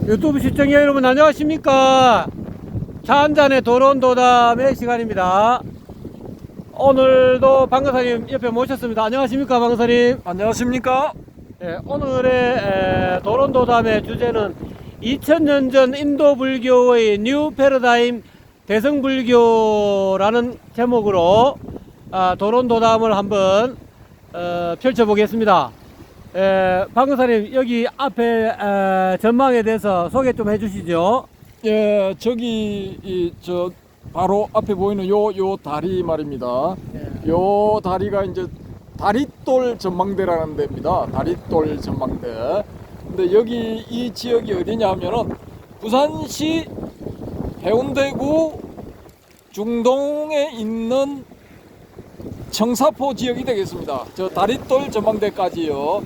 유튜브 시청자 여러분 안녕하십니까. 차 한잔의 도론도담의 시간입니다. 오늘도 방금사님 옆에 모셨습니다. 안녕하십니까 방금사님. 안녕하십니까? 예, 오늘의 도론도담의 주제는 2000년 전 인도 불교의 뉴 패러다임 대성불교라는 제목으로 도론도담을 한번 펼쳐보겠습니다. 방금사님 여기 앞에 전망에 대해서 소개 좀 해주시죠. 예, 저기 저 바로 앞에 보이는 요 다리 말입니다. 요 다리가 이제 다리돌 전망대라는 데입니다. 다리돌 전망대. 근데 여기 이 지역이 어디냐 하면은 부산시 해운대구 중동에 있는 청사포 지역이 되겠습니다. 저 다리돌 전망대까지요.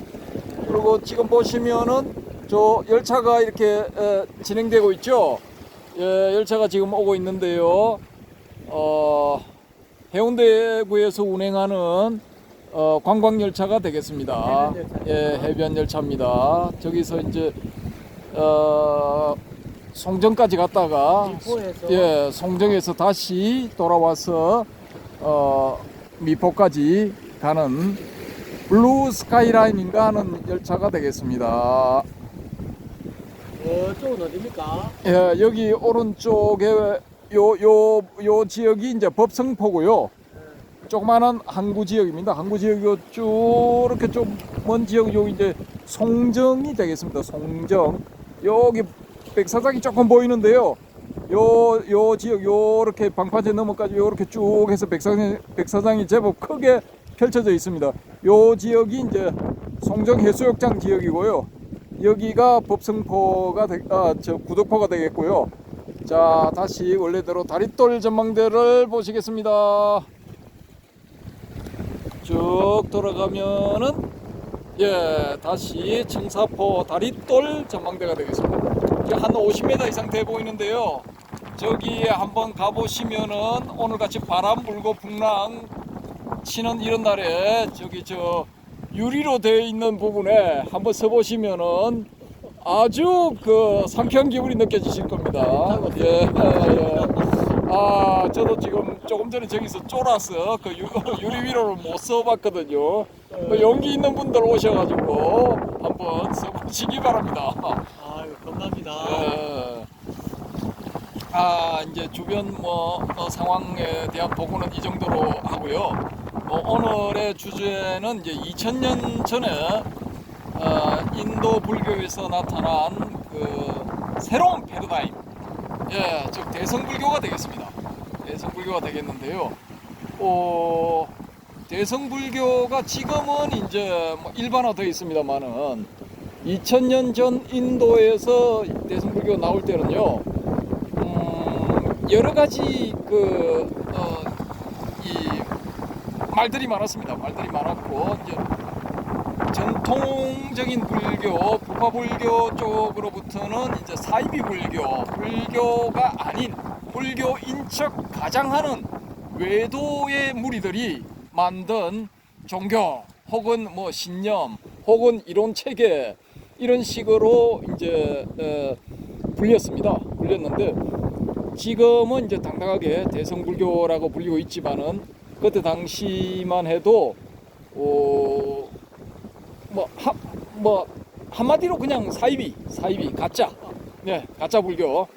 그리고 지금 보시면은 저 열차가 이렇게 진행되고 있죠. 예, 열차가 지금 오고 있는데요. 해운대구에서 운행하는 관광 열차가 되겠습니다. 예, 해변 열차입니다. 저기서 이제 송정까지 갔다가 예, 송정에서 다시 돌아와서 미포까지 가는 블루 스카이라인인가 하는 열차가 되겠습니다. 저쪽은 어디입니까? 예, 여기 오른쪽에 요 지역이 이제 법성포고요. 조그마한 항구 지역입니다. 항구 지역이 쭉 이렇게 좀 먼 지역 여기 이제 송정이 되겠습니다. 송정. 여기 백사장이 조금 보이는데요. 요 지역 요렇게 방파제 너머까지 요렇게 쭉 해서 백사장이 제법 크게 펼쳐져 있습니다. 요 지역이 이제 송정 해수욕장 지역이고요. 여기가 법성포가 저 구덕포가 되겠고요. 자, 다시 원래대로 다리돌 전망대를 보시겠습니다. 쭉 돌아가면은 예, 다시 청사포 다리돌 전망대가 되겠습니다. 한 50m 이상 돼 보이는데요. 저기에 한번 가보시면은 오늘같이 바람 불고 풍랑 치는 이런 날에 저기 저 유리로 되어 있는 부분에 한번 서 보시면은 아주 그 상쾌한 기분이 느껴지실 겁니다. 예, 예. 저도 지금 조금 전에 저기서 쫄아서 그 유리 위로를 못 써봤거든요. 그 용기 있는 분들 오셔가지고 한번 써보시기 바랍니다. 아유, 감사합니다. 예. 이제 주변 상황에 대한 보고는 이 정도로 하고요. 오늘의 주제는 이제 2000년 전에 인도 불교에서 나타난 그 새로운 패러다임, 예, 즉 대성불교가 되겠습니다. 대성불교가 되겠는데요. 대성불교가 지금은 이제 일반화되어 있습니다만은 2000년 전 인도에서 대성불교가 나올 때는요, 여러 가지 이 말들이 많았습니다. 말들이 많았고 이제 전통적인 불교, 부파불교 쪽으로부터는 이제 사이비 불교가 아닌 불교인 척 가장하는 외도의 무리들이 만든 종교 혹은 신념 혹은 이론 체계 이런 식으로 이제 불렸는데 지금은 이제 당당하게 대성불교라고 불리고 있지만은 그때 당시만 해도 한마디로 그냥 사이비 가짜, 예, 가짜 불교,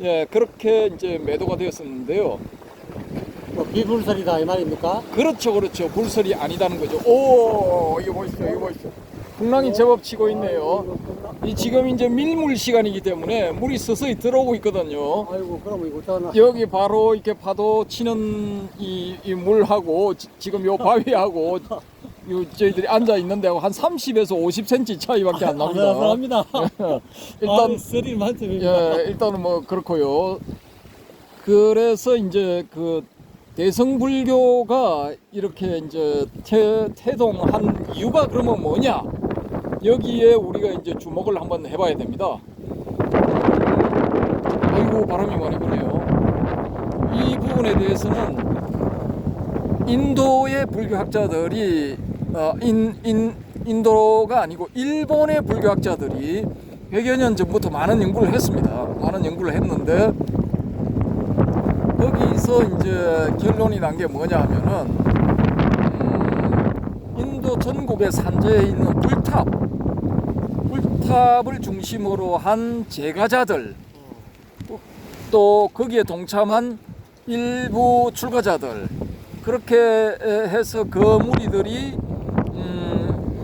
예, 그렇게 이제 매도가 되었었는데요. 비불설이다 이 말입니까? 그렇죠. 불설이 아니다는 거죠. 이거 보십시오. 풍랑이 제법 치고 있네요. 이 지금 이제 밀물 시간이기 때문에 물이 서서히 들어오고 있거든요. 아이고, 그럼 이거 어쩌나. 여기 바로 이렇게 파도 치는 이 물하고 지금 요 바위하고 저희들이 앉아 있는데 한 30에서 50cm 차이밖에 안 납니다. 감사합니다. 일단 스릴 만점입니다. 예, 일단은 그렇고요. 그래서 이제 그 대성불교가 이렇게 이제 태동한 이유가 그러면 뭐냐? 여기에 우리가 이제 주목을 한번 해봐야 됩니다. 아이고, 바람이 많이 부네요. 이 부분에 대해서는 인도의 불교학자들이 인도가 아니고 일본의 불교학자들이 100여 년 전부터 많은 연구를 했습니다. 많은 연구를 했는데 거기서 이제 결론이 난 게 뭐냐 하면은 인도 전국의 산지에 있는 불탑을 중심으로 한 제가자들, 또 거기에 동참한 일부 출가자들, 그렇게 해서 그 무리들이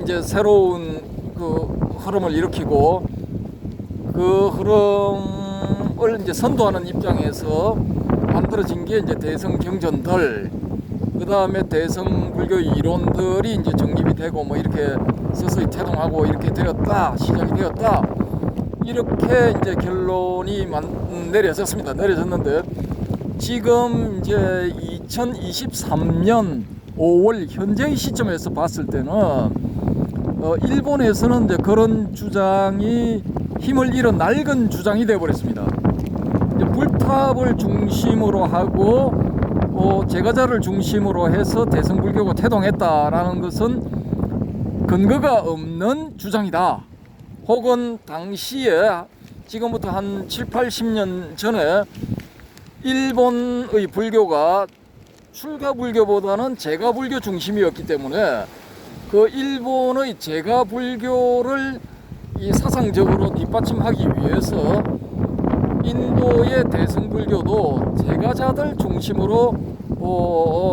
이제 새로운 그 흐름을 일으키고, 그 흐름을 이제 선도하는 입장에서 만들어진 게 이제 대성경전들, 그 다음에 대성불교 이론들이 이제 정립이 되고 뭐 이렇게 서서히 태동하고 이렇게 되었다, 시작이 되었다, 이렇게 이제 결론이 내려졌는데, 지금 이제 2023년 5월 현재의 시점에서 봤을 때는 일본에서는 이제 그런 주장이 힘을 잃어 낡은 주장이 되어버렸습니다. 불탑을 중심으로 하고 제가자를 중심으로 해서 대성불교가 태동했다라는 것은 근거가 없는 주장이다. 혹은 당시에 지금부터 한 7, 80년 전에 일본의 불교가 출가불교보다는 제가불교 중심이었기 때문에 그 일본의 제가불교를 이 사상적으로 뒷받침하기 위해서 인도의 대성불교도 제가자들 중심으로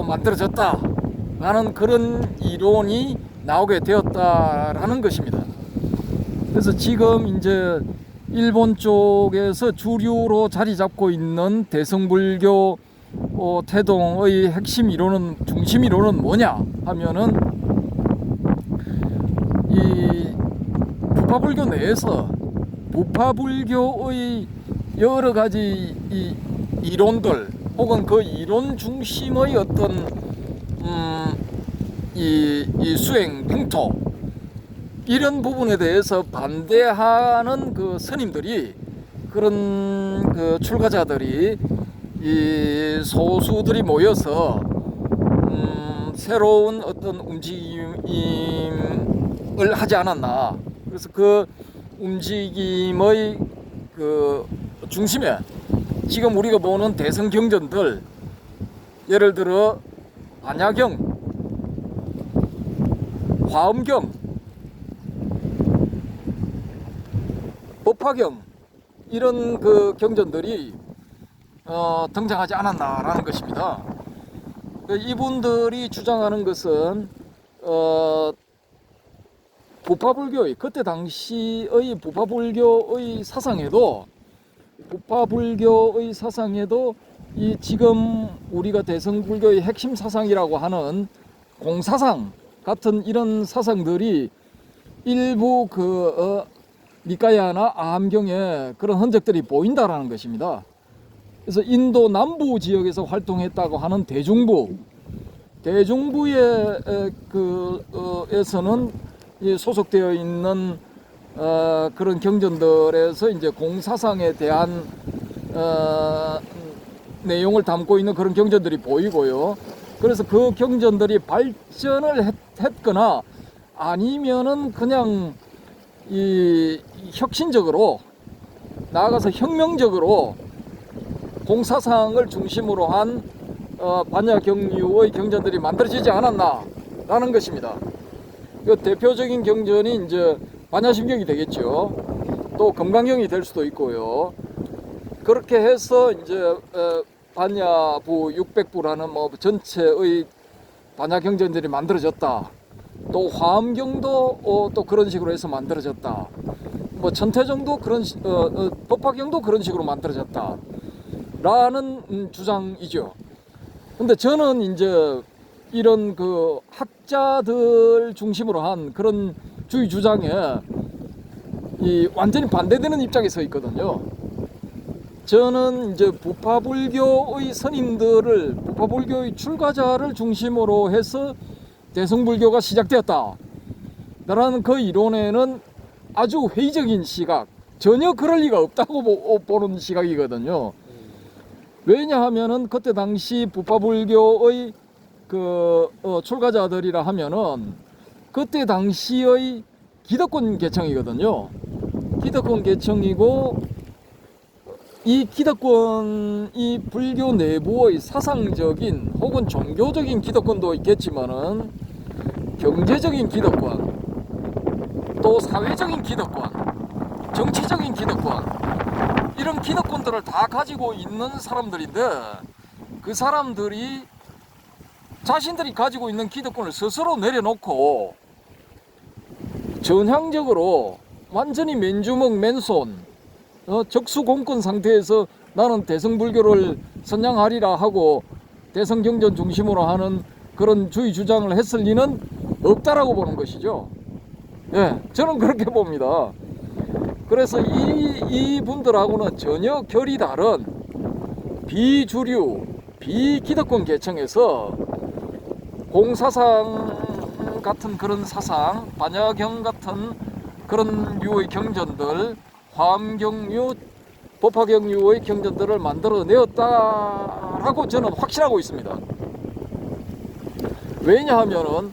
만들어졌다라는 그런 이론이 나오게 되었다라는 것입니다. 그래서 지금 이제 일본 쪽에서 주류로 자리 잡고 있는 대성불교 태동의 핵심 이론은, 중심 이론은 뭐냐 하면은 이 부파불교 내에서 부파불교의 여러 가지 이 이론들, 혹은 그 이론 중심의 어떤 이 수행 풍토, 이런 부분에 대해서 반대하는 그 스님들이, 그런 그 출가자들이, 이 소수들이 모여서 새로운 어떤 움직임을 하지 않았나. 그래서 그 움직임의 그 중심에 지금 우리가 보는 대성경전들, 예를 들어 반야경, 화엄경, 법화경, 이런 그 경전들이 등장하지 않았나라는 것입니다. 이분들이 주장하는 것은 부파불교의, 그때 당시의 부파불교의 사상에도 이 지금 우리가 대성불교의 핵심 사상이라고 하는 공사상 같은 이런 사상들이 일부 그 니까야나 아함경에 그런 흔적들이 보인다라는 것입니다. 그래서 인도 남부 지역에서 활동했다고 하는 대중부의 에서는 소속되어 있는 그런 경전들에서 이제 공사상에 대한 내용을 담고 있는 그런 경전들이 보이고요. 그래서 그 경전들이 발전을 했거나 아니면은 그냥 이 혁신적으로, 나아가서 혁명적으로 공사상을 중심으로 한 반야경류의 경전들이 만들어지지 않았나라는 것입니다. 그 대표적인 경전이 이제 반야심경이 되겠죠. 또 금강경이 될 수도 있고요. 그렇게 해서 이제 반야부 600부라는 뭐 전체의 반야경전들이 만들어졌다. 또 화엄경도 또 그런 식으로 해서 만들어졌다. 뭐 천태정도 그런 법화경도 그런 식으로 만들어졌다. 라는 주장이죠. 근데 저는 이제 이런 그 학자들 중심으로 한 그런 주의 주장에 이 완전히 반대되는 입장에 서 있거든요. 저는 이제 부파불교의 스님들을, 부파불교의 출가자를 중심으로 해서 대성불교가 시작되었다 라는 그 이론에는 아주 회의적인 시각, 전혀 그럴 리가 없다고 보는 시각이거든요. 왜냐하면은 그때 당시 부파불교의 그 출가자들이라 하면은 그때 당시의 기득권 계층이거든요. 기득권 계층이고, 이 기득권, 이 불교 내부의 사상적인 혹은 종교적인 기득권도 있겠지만은 경제적인 기득권, 또 사회적인 기득권, 정치적인 기득권, 이런 기득권들을 다 가지고 있는 사람들인데, 그 사람들이 자신들이 가지고 있는 기득권을 스스로 내려놓고 전향적으로 완전히 맨주먹 맨손 적수공권 상태에서 나는 대성불교를 선양하리라 하고 대성경전 중심으로 하는 그런 주의 주장을 했을 리는 없다라고 보는 것이죠. 예, 저는 그렇게 봅니다. 그래서 이 분들하고는 전혀 결이 다른 비주류, 비기득권 계층에서 공사상 같은 그런 사상, 반야경 같은 그런 류의 경전들, 화엄경류, 법화경류의 경전들을 만들어내었다라고 저는 확신하고 있습니다. 왜냐하면은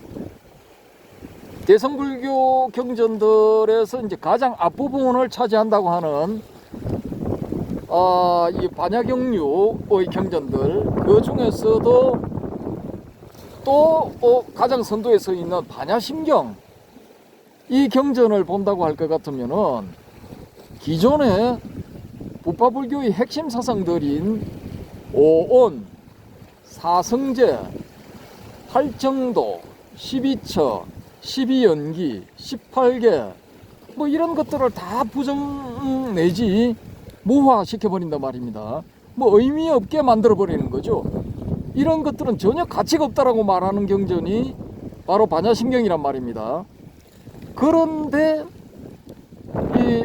대성불교 경전들에서 이제 가장 앞부분을 차지한다고 하는 이 반야경류의 경전들, 그 중에서도 또 가장 선두에 서 있는 반야심경, 이 경전을 본다고 할 것 같으면은 기존의 부파불교의 핵심 사상들인 오온, 사성제, 팔정도, 12처, 12연기, 18개 뭐 이런 것들을 다 부정 내지 무화시켜버린단 말입니다. 뭐 의미 없게 만들어버리는 거죠. 이런 것들은 전혀 가치가 없다라고 말하는 경전이 바로 반야심경이란 말입니다. 그런데 이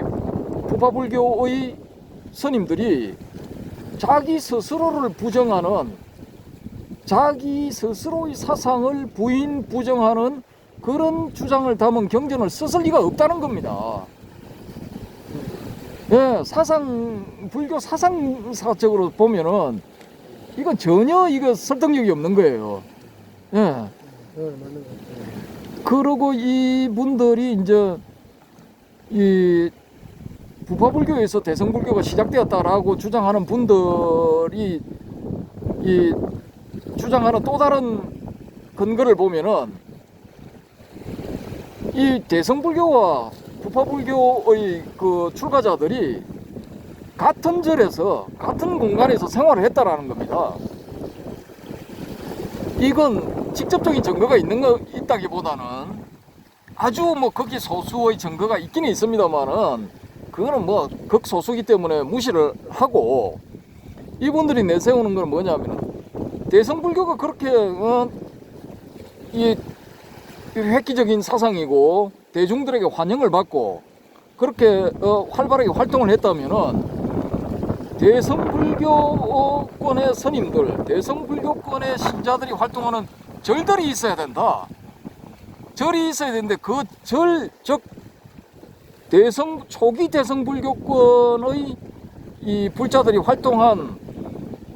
부파불교의 스님들이 자기 스스로를 부정하는, 자기 스스로의 사상을 부정하는 그런 주장을 담은 경전을 썼을 리가 없다는 겁니다. 예, 불교 사상사적으로 보면은 이건 전혀 설득력이 없는 거예요. 예. 맞는 것 같아요. 그러고 이분들이 이제 이 부파불교에서 대성불교가 시작되었다라고 주장하는 분들이 이 주장하는 또 다른 근거를 보면은 이 대성불교와 부파불교의 그 출가자들이 같은 절에서 같은 공간에서 생활을 했다라는 겁니다. 이건 직접적인 증거가 있다기보다는 아주 뭐 극히 소수의 증거가 있기는 있습니다만은 그거는 뭐 극소수기 때문에 무시를 하고, 이분들이 내세우는 건 뭐냐면은 대성불교가 그렇게 이 획기적인 사상이고 대중들에게 환영을 받고 그렇게 활발하게 활동을 했다면은 대성불교권의 스님들, 대성불교권의 신자들이 활동하는 절들이 있어야 된다. 절이 있어야 되는데 그 절, 즉 초기 대성불교권의 이 불자들이 활동한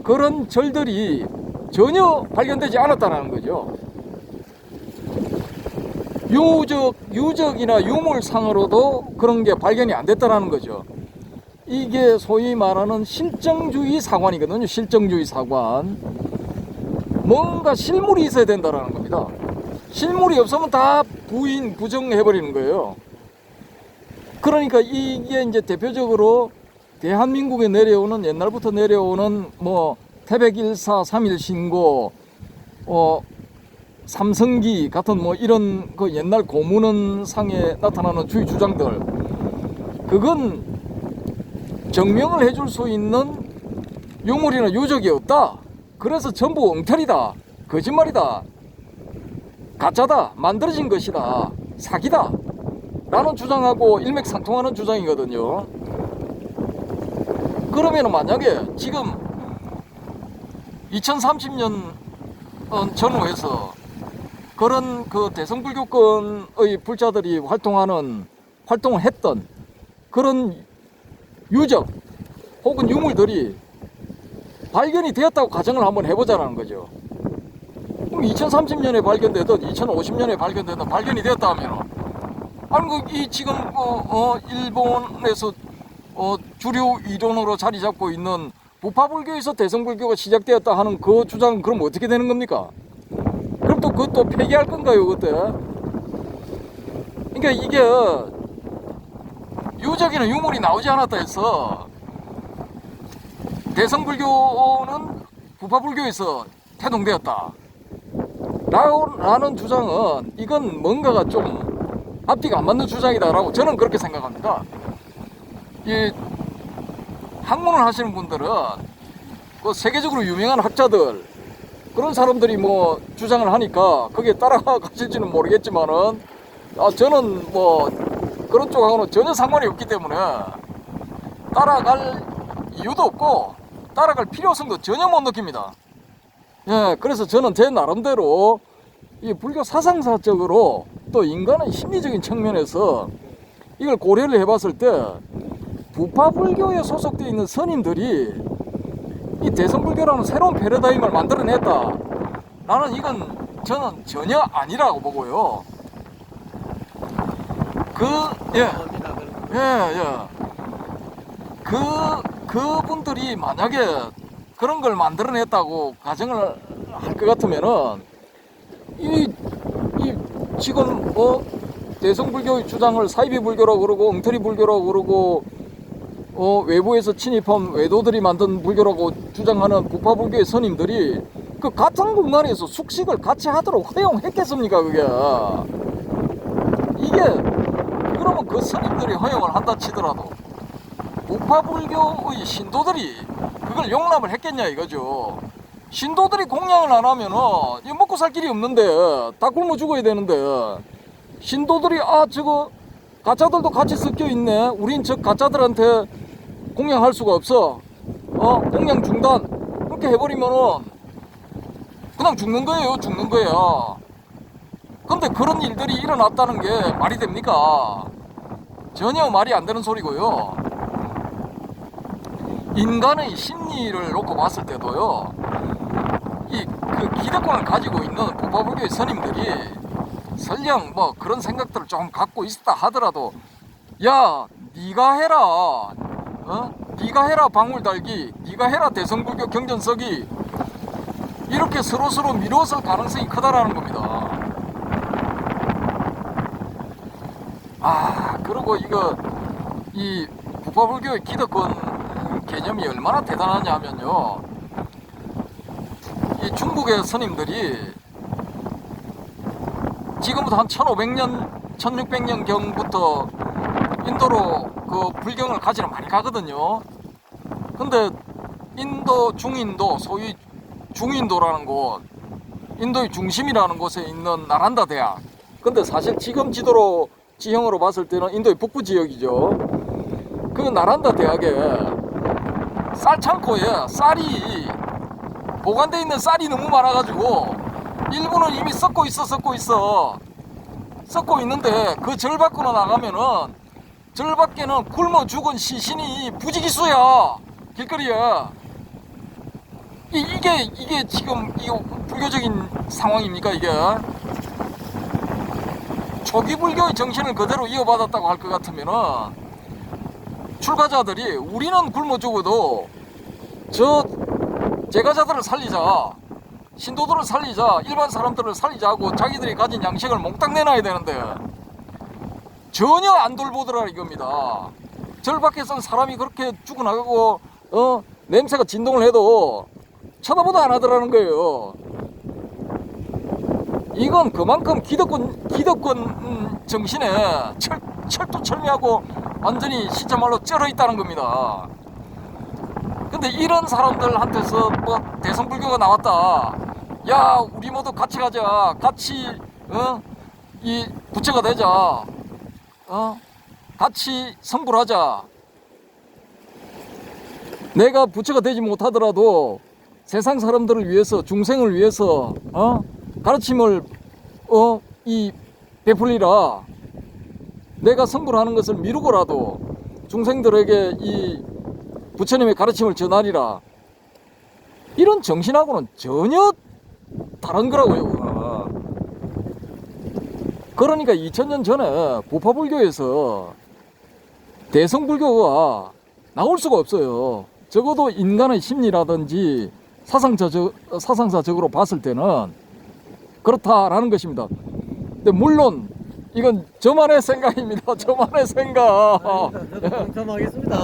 그런 절들이 전혀 발견되지 않았다는 거죠. 유적이나 유물상으로도 그런 게 발견이 안 됐다는 거죠. 이게 소위 말하는 실정주의 사관이거든요. 실정주의 사관. 뭔가 실물이 있어야 된다는 겁니다. 실물이 없으면 다 부정해버리는 거예요. 그러니까 이게 이제 대표적으로 대한민국에 내려오는, 옛날부터 내려오는 뭐 태백일사, 삼일신고, 삼성기 같은 뭐 이런 그 옛날 고문원상에 나타나는 주의 주장들, 그건 증명을 해줄 수 있는 유물이나 유적이 없다. 그래서 전부 엉터리다, 거짓말이다, 가짜다, 만들어진 것이다, 사기다 라는 주장하고 일맥상통하는 주장이거든요. 그러면 만약에 지금 2030년 전후에서 그런 그 대성불교권의 불자들이 활동을 했던 그런 유적 혹은 유물들이 발견이 되었다고 가정을 한번 해보자라는 거죠. 그럼 2030년에 발견되든 2050년에 발견되든 발견이 되었다 하면 아니 이 지금 일본에서 주류 이론으로 자리 잡고 있는 부파불교에서 대성불교가 시작되었다 하는 그 주장은 그럼 어떻게 되는 겁니까? 그럼 또 그것도 폐기할 건가요, 그때? 그러니까 이게 유적에는 유물이 나오지 않았다 해서 대성불교는 부파불교에서 태동되었다 라는 주장은 이건 뭔가가 좀 앞뒤가 안 맞는 주장이다라고 저는 그렇게 생각합니다. 이 학문을 하시는 분들은 그 세계적으로 유명한 학자들 그런 사람들이 뭐 주장을 하니까 거기에 따라가실지는 모르겠지만은 저는 뭐 그런 쪽하고는 전혀 상관이 없기 때문에 따라갈 이유도 없고 따라갈 필요성도 전혀 못 느낍니다. 예, 그래서 저는 제 나름대로 이 불교 사상사적으로 또 인간의 심리적인 측면에서 이걸 고려를 해봤을 때 부파불교에 소속되어 있는 스님들이 이 대성불교라는 새로운 패러다임을 만들어냈다. 나는 이건 저는 전혀 아니라고 보고요. 그분들이 만약에 그런 걸 만들어냈다고 가정을 할 것 같으면은 지금 대성불교의 주장을 사이비불교라고 그러고 엉터리불교라고 그러고 외부에서 침입한 외도들이 만든 불교라고 주장하는 부파불교의 스님들이 그 같은 공간에서 숙식을 같이 하도록 허용했겠습니까? 이게 그러면 그 스님들이 허용을 한다 치더라도 부파불교의 신도들이 그걸 용납을 했겠냐 이거죠. 신도들이 공양을 안 하면은 먹고 살 길이 없는데 다 굶어 죽어야 되는데 신도들이 저거 가짜들도 같이 섞여 있네. 우린 저 가짜들한테 공양할 수가 없어. 공양 중단. 그렇게 해버리면은 그냥 죽는 거예요. 죽는 거예요. 근데 그런 일들이 일어났다는 게 말이 됩니까? 전혀 말이 안 되는 소리고요. 인간의 심리를 놓고 봤을 때도요. 그 기득권을 가지고 있는 부파불교의 스님들이 설령 뭐 그런 생각들을 조금 갖고 있었다 하더라도 야 네가 해라 네가 해라 방울달기 네가 해라 대성불교 경전서기 이렇게 서로서로 미루었을 가능성이 크다라는 겁니다. 그리고 이 부파불교의 기득권 개념이 얼마나 대단하냐 하면요, 이 중국의 스님들이 지금부터 한 1500년, 1600년 경부터 인도로 그 불경을 가지러 많이 가거든요. 근데 인도, 중인도, 소위 중인도라는 곳, 인도의 중심이라는 곳에 있는 나란다 대학. 근데 사실 지금 지형으로 봤을 때는 인도의 북부 지역이죠. 그 나란다 대학에 쌀창고에 쌀이 보관되어 있는 쌀이 너무 많아가지고 일부는 이미 썩고 있는데 그 절 밖으로 나가면은 절 밖에는 굶어 죽은 시신이 부지기수야. 길거리에. 이게 지금 불교적인 상황입니까? 이게 초기 불교의 정신을 그대로 이어받았다고 할 것 같으면은 출가자들이 우리는 굶어 죽어도 저 제가자들을 살리자, 신도들을 살리자, 일반 사람들을 살리자고 자기들이 가진 양식을 몽땅 내놔야 되는데 전혀 안 돌보더라 이겁니다. 절 밖에선 사람이 그렇게 죽어나가고 냄새가 진동을 해도 쳐다보도 안 하더라는 거예요. 이건 그만큼 기득권 정신에 철두철미하고 완전히 시자말로 쩔어 있다는 겁니다. 근데 이런 사람들한테서 뭐 대성불교가 나왔다, 야 우리 모두 같이 가자, 같이 이 부처가 되자, 같이 성불하자, 내가 부처가 되지 못하더라도 세상 사람들을 위해서, 중생을 위해서 가르침을 베풀리라, 내가 성불하는 것을 미루고라도 중생들에게 이 부처님의 가르침을 전하리라, 이런 정신하고는 전혀 다른 거라고요. 그러니까 2000년 전에 부파불교에서 대성불교가 나올 수가 없어요. 적어도 인간의 심리라든지 사상사적으로 봤을 때는 그렇다라는 것입니다. 근데 물론 이건 저만의 생각입니다. 저만의 생각. 저도 동참하겠습니다.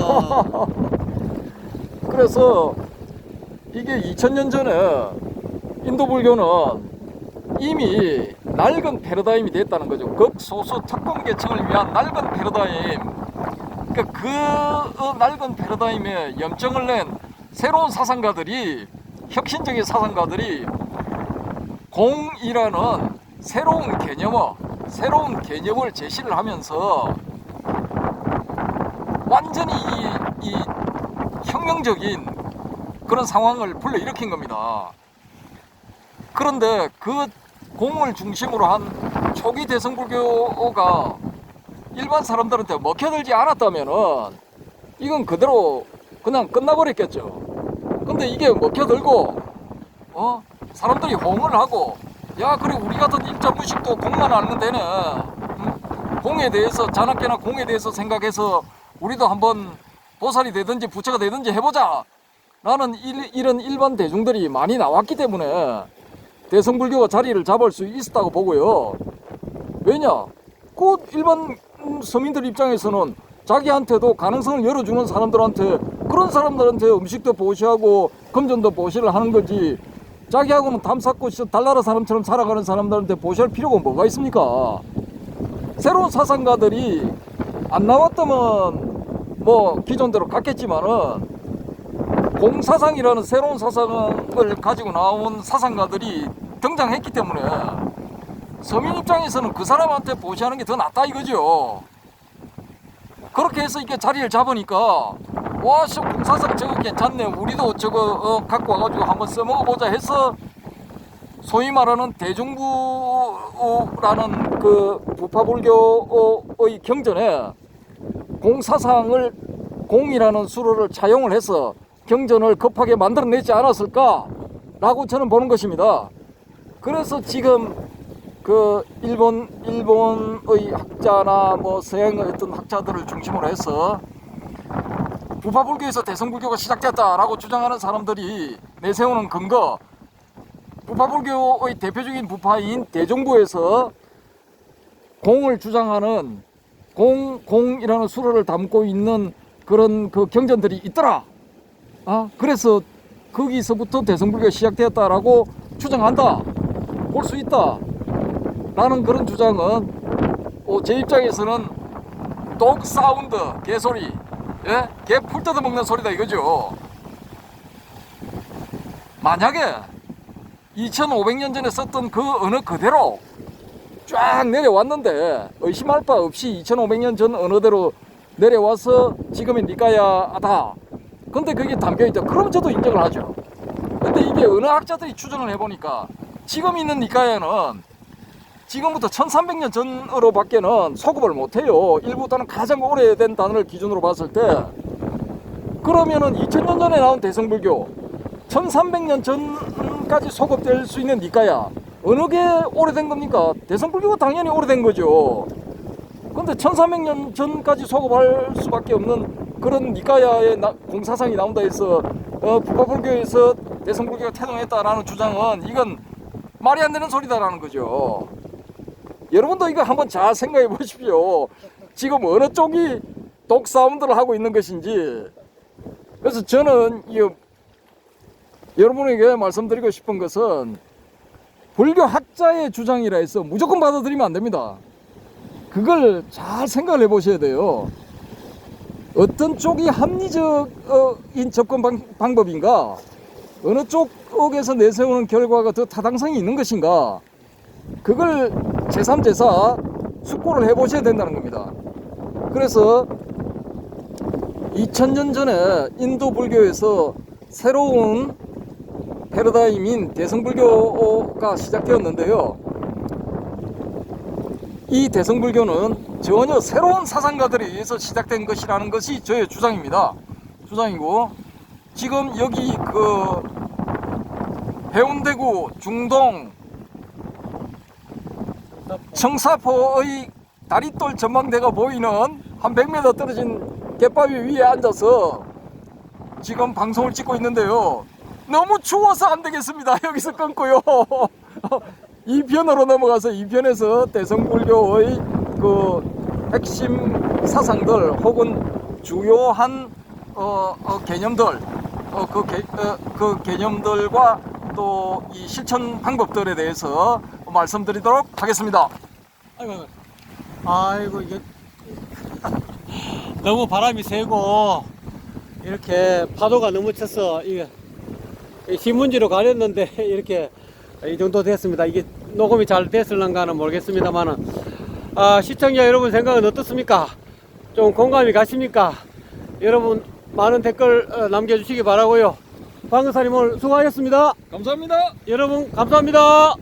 그래서 이게 2000년 전에 인도불교는 이미 낡은 패러다임이 됐다는 거죠. 극소수 특권 계층을 위한 낡은 패러다임. 그러니까 그 낡은 패러다임에 염증을 낸 새로운 사상가들이, 혁신적인 사상가들이 공이라는 새로운 개념을 제시를 하면서 완전히 이 혁명적인 그런 상황을 불러일으킨 겁니다. 그런데 그 공을 중심으로 한 초기 대성불교가 일반 사람들한테 먹혀들지 않았다면은 이건 그대로 그냥 끝나버렸겠죠. 근데 이게 먹혀들고 사람들이 호응을 하고, 야 그래 우리 같은 일자무식도 공만 알면 되네. 공에 대해서, 자나깨나 공에 대해서 생각해서 우리도 한번 보살이 되든지 부처가 되든지 해보자 라는 이런 일반 대중들이 많이 나왔기 때문에 대성불교가 자리를 잡을 수 있었다고 보고요. 왜냐? 그 일반 서민들 입장에서는 자기한테도 가능성을 열어주는 사람들한테, 그런 사람들한테 음식도 보시하고 금전도 보시를 하는 거지, 자기하고는 담쌓고 달나라 사람처럼 살아가는 사람들한테 보시할 필요가 뭐가 있습니까? 새로운 사상가들이 안 나왔다면 뭐 기존대로 갔겠지만은 공사상이라는 새로운 사상을 가지고 나온 사상가들이 등장했기 때문에 서민 입장에서는 그 사람한테 보시하는 게 더 낫다 이거죠. 그렇게 해서 이게 자리를 잡으니까 와, 공사상 저거 괜찮네, 우리도 저거 갖고 와가지고 한번 써먹어보자 해서 소위 말하는 대중부라는 그 부파불교의 경전에 공사상을, 공이라는 수로를 차용을 해서 경전을 급하게 만들어내지 않았을까라고 저는 보는 것입니다. 그래서 지금 그 일본의 학자나 뭐 서양의 어떤 학자들을 중심으로 해서 부파불교에서 대성불교가 시작됐다라고 주장하는 사람들이 내세우는 근거, 부파불교의 대표적인 부파인 대종부에서 공을 주장하는 공이라는 수로를 담고 있는 그런 그 경전들이 있더라. 그래서 거기서부터 대성불교가 시작되었다라고 주장한다, 볼 수 있다 라는 그런 주장은 제 입장에서는 독 사운드, 개소리, 개 풀 뜯어 먹는 소리다 이거죠. 만약에 2500년 전에 썼던 그 언어 그대로 쫙 내려왔는데 의심할 바 없이 2500년 전 언어대로 내려와서 지금의 니까야다, 근데 그게 담겨있다, 그럼 저도 인정을 하죠. 근데 이게 언어학자들이 추정을 해보니까 지금 있는 니까야는 지금부터 1300년 전으로 밖에는 소급을 못해요. 일부터는 가장 오래된 단어를 기준으로 봤을 때. 그러면은 2000년 전에 나온 대성불교 1300년 전까지 소급될 수 있는 니까야 어느 게 오래된 겁니까? 대성불교가 당연히 오래된 거죠. 근데 1300년 전까지 소급할 수밖에 없는 그런 니까야의 공사상이 나온다 해서 부파불교에서 대성불교가 태동했다라는 주장은 이건 말이 안 되는 소리다라는 거죠. 여러분도 이거 한번 잘 생각해 보십시오. 지금 어느 쪽이 독 사운드를 하고 있는 것인지. 그래서 저는 여러분에게 말씀드리고 싶은 것은 불교 학자의 주장이라 해서 무조건 받아들이면 안 됩니다. 그걸 잘 생각을 해 보셔야 돼요. 어떤 쪽이 합리적인 접근 방법인가, 어느 쪽에서 내세우는 결과가 더 타당성이 있는 것인가, 그걸 제3, 제4 숙고를 해보셔야 된다는 겁니다. 그래서 2000년 전에 인도 불교에서 새로운 패러다임인 대성불교가 시작되었는데요. 이 대성불교는 전혀 새로운 사상가들에 의해서 시작된 것이라는 것이 저의 주장입니다. 주장이고, 지금 여기 그 해운대구, 중동, 청사포의 다리돌 전망대가 보이는 한 100m 떨어진 갯바위 위에 앉아서 지금 방송을 찍고 있는데요. 너무 추워서 안 되겠습니다. 여기서 끊고요. 2편으로 넘어가서 2편에서 대성불교의 그 핵심 사상들 혹은 주요한 개념들 그 개념들과 또 이 실천 방법들에 대해서 말씀드리도록 하겠습니다. 아이고 이게 너무 바람이 세고 이렇게 파도가 너무 쳐서 이게 신문지로 가렸는데 이렇게 이 정도 됐습니다. 이게 녹음이 잘 됐을런가는 모르겠습니다만은 시청자 여러분 생각은 어떻습니까? 좀 공감이 가십니까? 여러분 많은 댓글 남겨주시기 바라고요. 방금사님 오늘 수고하셨습니다. 감사합니다. 여러분 감사합니다.